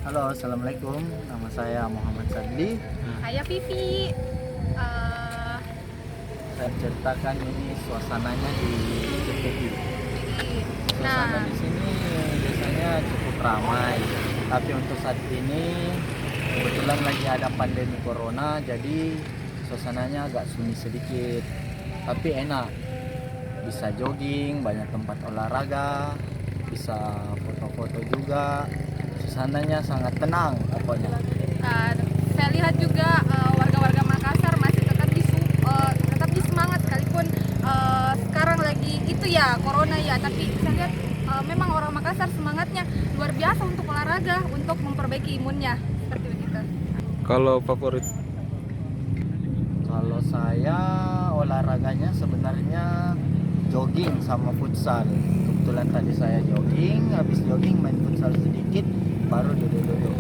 Halo, assalamualaikum. Nama saya Muhammad Sadli. Saya Vivi. Saya ceritakan ini suasananya di JPI. Suasana di sini biasanya cukup ramai, tapi untuk saat ini kebetulan lagi ada pandemi corona, jadi suasananya agak sunyi sedikit, tapi enak. Bisa jogging, banyak tempat olahraga, bisa foto-foto juga. Suasananya sangat tenang pokoknya. Saya lihat juga warga-warga Makassar masih tetap semangat sekalipun sekarang lagi itu ya corona ya, tapi saya lihat memang orang Makassar semangatnya luar biasa untuk olahraga, untuk memperbaiki imunnya seperti begitu. Kalau favorit? Kalau saya olahraganya sebenarnya jogging sama futsal. Kebetulan tadi saya jogging, habis jogging main futsal sedikit, baru duduk-duduk